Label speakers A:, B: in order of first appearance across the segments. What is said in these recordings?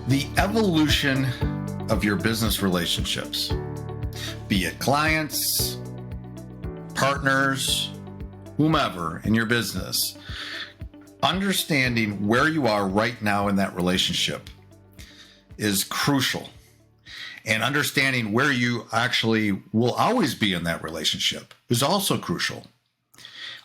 A: The evolution of your business relationships, be it clients, partners, whomever in your business, understanding where you are right now in that relationship is crucial. And understanding where you actually will always be in that relationship is also crucial.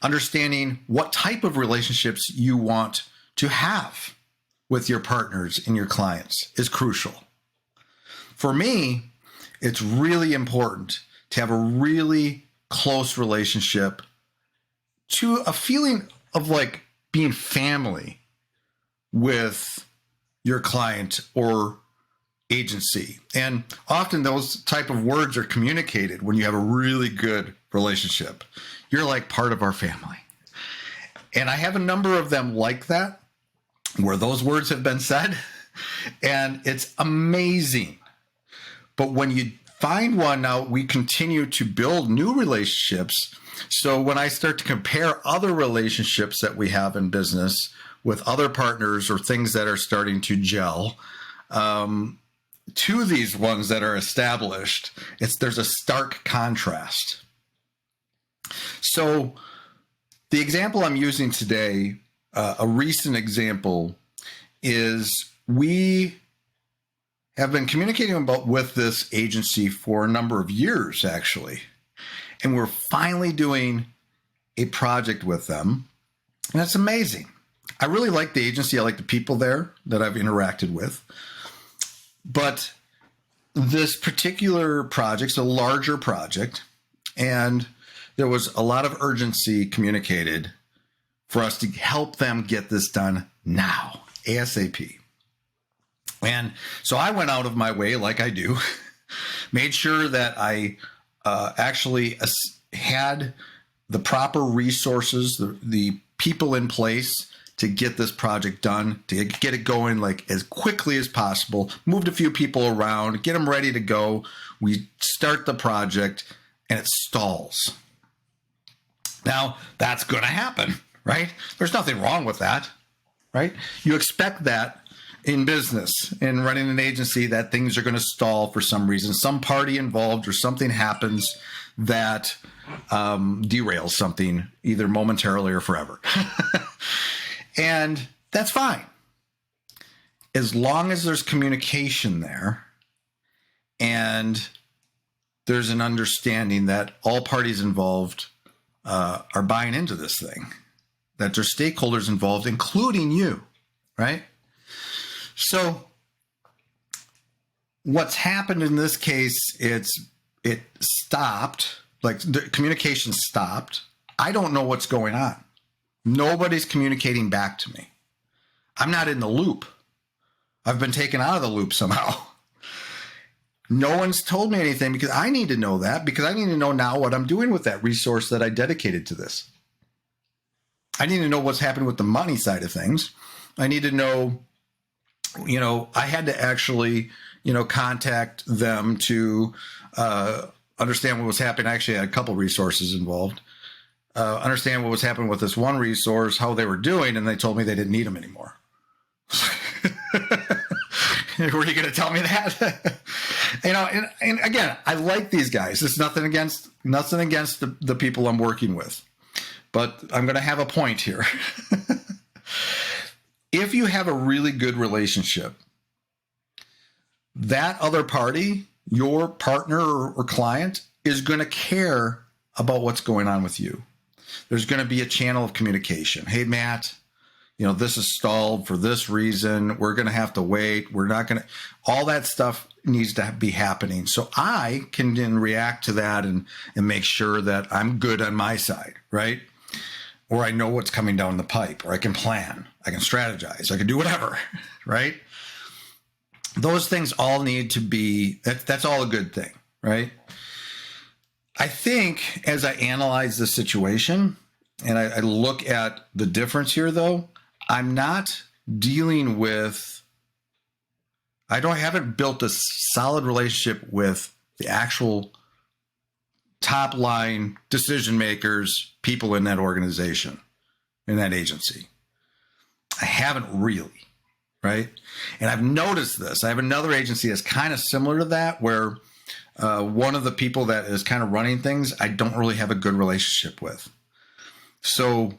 A: Understanding what type of relationships you want to have with your partners and your clients is crucial. For me, it's really important to have a really close relationship to a feeling of like being family with your client or agency. And often those type of words are communicated when you have a really good relationship. You're like part of our family. And I have a number of them like that, where those words have been said, and it's amazing. But when you find one, now we continue to build new relationships. So when I start to compare other relationships that we have in business with other partners or things that are starting to gel, to these ones that are established, there's a stark contrast. So the example I'm using today, a recent example, is we have been communicating with this agency for a number of years, actually. And we're finally doing a project with them. And it's amazing. I really like the agency. I like the people there that I've interacted with. But this particular project's a larger project, and there was a lot of urgency communicated for us to help them get this done now, ASAP. And so I went out of my way, like I do, made sure that I actually had the proper resources, the people in place to get this project done, to get it going like as quickly as possible, moved a few people around, get them ready to go. We start the project and it stalls. Now, that's going to happen, right? There's nothing wrong with that, right? You expect that in business, in running an agency, that things are going to stall for some reason. Some party involved or something happens that derails something, either momentarily or forever. And that's fine. As long as there's communication there and there's an understanding that all parties involved are buying into this thing, that there's stakeholders involved, including you, right? So what's happened in this case, it stopped, like the communication stopped. I don't know what's going on. Nobody's communicating back to me. I'm not in the loop. I've been taken out of the loop somehow. No one's told me anything because I need to know that, because I need to know now what I'm doing with that resource that I dedicated to this. I need to know what's happening with the money side of things. I need to know, I had to actually, contact them to understand what was happening. I actually had a couple resources involved. Understand what was happening with this one resource, how they were doing, and they told me they didn't need them anymore. Were you going to tell me that? And again, I like these guys. It's nothing against the people I'm working with, but I'm going to have a point here. If you have a really good relationship, that other party, your partner or client, is going to care about what's going on with you. There's going to be a channel of communication. Hey, Matt, this is stalled for this reason. We're going to have to wait. We're not going to, all that stuff needs to be happening. So I can then react to that and make sure that I'm good on my side, right? Or I know what's coming down the pipe, or I can plan, I can strategize, I can do whatever, right? Those things all need to be, that's all a good thing, right? I think as I analyze the situation and I look at the difference here, though, I'm not dealing with, I haven't built a solid relationship with the actual top line decision makers, people in that organization, in that agency. I haven't really, right? And I've noticed this. I have another agency that's kind of similar to that, where one of the people that is kind of running things, I don't really have a good relationship with. So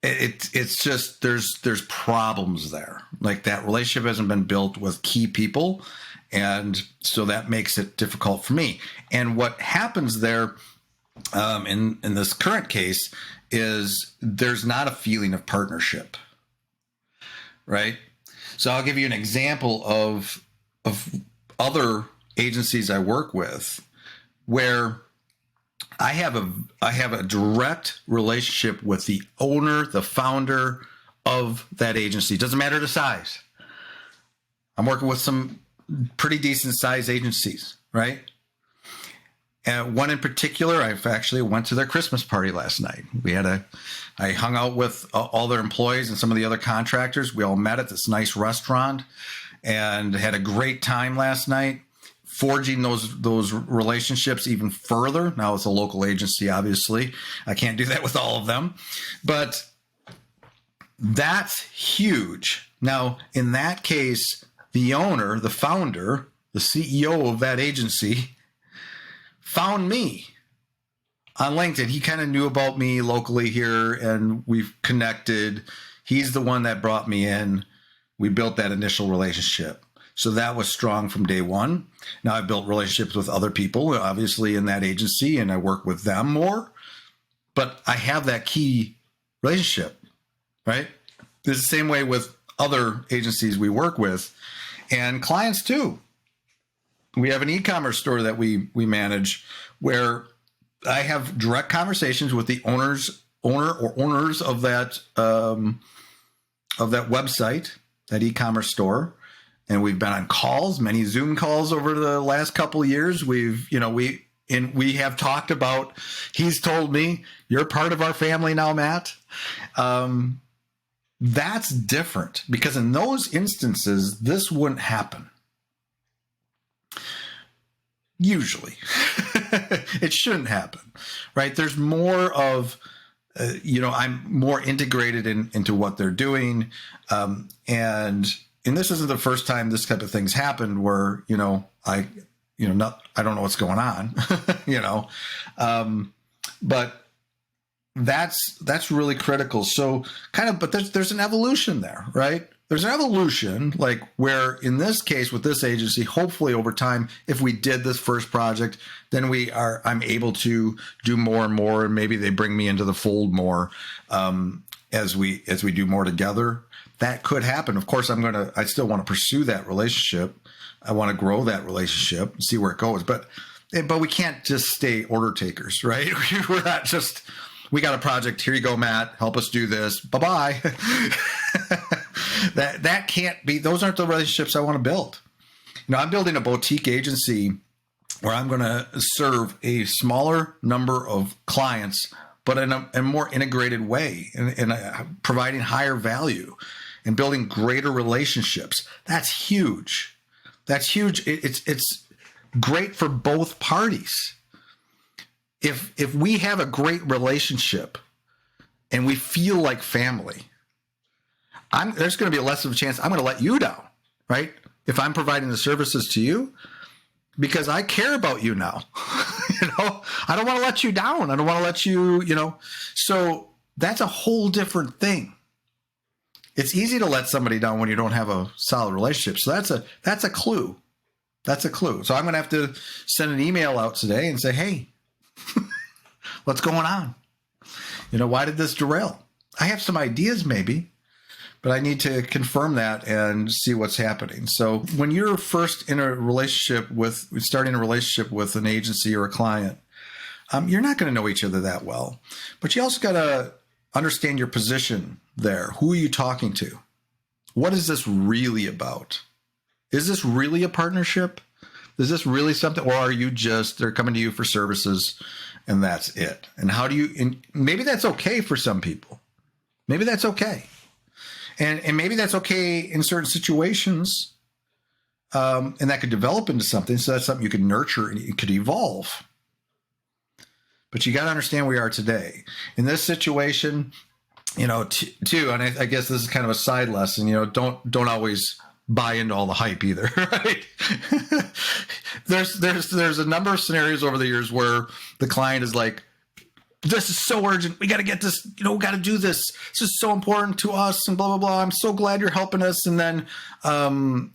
A: it's just there's problems there. Like, that relationship hasn't been built with key people, and so that makes it difficult for me. And what happens there in this current case is there's not a feeling of partnership, right? So I'll give you an example of other agencies I work with where I have a direct relationship with the owner, the founder of that agency. It doesn't matter the size. I'm working with some pretty decent sized agencies, right? And one in particular, I've actually went to their Christmas party last night. I hung out with all their employees and some of the other contractors. We all met at this nice restaurant and had a great time last night, forging those relationships even further. Now, it's a local agency, obviously. I can't do that with all of them, but that's huge. Now, in that case, the owner, the founder, the CEO of that agency found me on LinkedIn. He kind of knew about me locally here, and we've connected. He's the one that brought me in. We built that initial relationship. So that was strong from day one. Now, I've built relationships with other people, obviously, in that agency, and I work with them more. But I have that key relationship, right? It's the same way with other agencies we work with and clients too. We have an e-commerce store that we manage where I have direct conversations with the owner or owners of that website, that e-commerce store, and we've been on calls, many Zoom calls over the last couple of years. We have talked about. He's told me, "You're part of our family now, Matt." That's different, because in those instances, this wouldn't happen. Usually, it shouldn't happen, right? There's more of, I'm more integrated into what they're doing. And this isn't the first time this type of thing's happened where, I don't know what's going on, but that's really critical. So but there's an evolution there, right? There's an evolution, like where in this case with this agency, hopefully over time, if we did this first project, then I'm able to do more and more, and maybe they bring me into the fold more as we do more together. That could happen. Of course, I still want to pursue that relationship. I want to grow that relationship and see where it goes. But we can't just stay order takers, right? We're not just, we got a project. Here you go, Matt. Help us do this. Bye-bye. That can't be, those aren't the relationships I want to build. I'm building a boutique agency where I'm going to serve a smaller number of clients, but in a more integrated way, and providing higher value and building greater relationships. That's huge. That's huge. It's great for both parties. If we have a great relationship and we feel like family, there's going to be less of a chance I'm going to let you down, right? If I'm providing the services to you, because I care about you now. I don't want to let you down. I don't want to let you, so that's a whole different thing. It's easy to let somebody down when you don't have a solid relationship. So that's a clue. That's a clue. So I'm going to have to send an email out today and say, hey, what's going on? Why did this derail? I have some ideas maybe, but I need to confirm that and see what's happening. So when you're first starting a relationship with an agency or a client, you're not going to know each other that well, but you also got to understand your position there. Who are you talking to? What is this really about? Is this really a partnership? Is this really something, or are you they're coming to you for services and that's it? And maybe that's okay for some people. Maybe that's okay. And maybe that's okay in certain situations, and that could develop into something. So that's something you can nurture and it could evolve. But you got to understand where we are today. In this situation, too, and I guess this is kind of a side lesson, don't always buy into all the hype either, right? there's a number of scenarios over the years where the client is like, this is so urgent. We got to get this, we got to do this. This is so important to us and blah, blah, blah. I'm so glad you're helping us. And then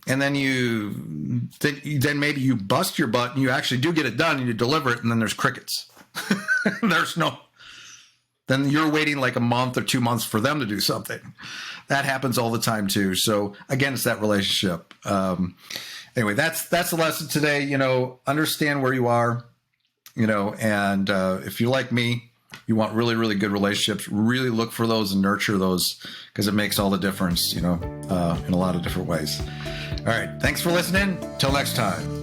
A: maybe you bust your butt and you actually do get it done and you deliver it. And then there's crickets. Then you're waiting like a month or 2 months for them to do something. That happens all the time too. So again, it's that relationship. Anyway, that's the lesson today. Understand where you are, and if you're like me, you want really, really good relationships, really look for those and nurture those, because it makes all the difference, in a lot of different ways. All right. Thanks for listening. Till next time.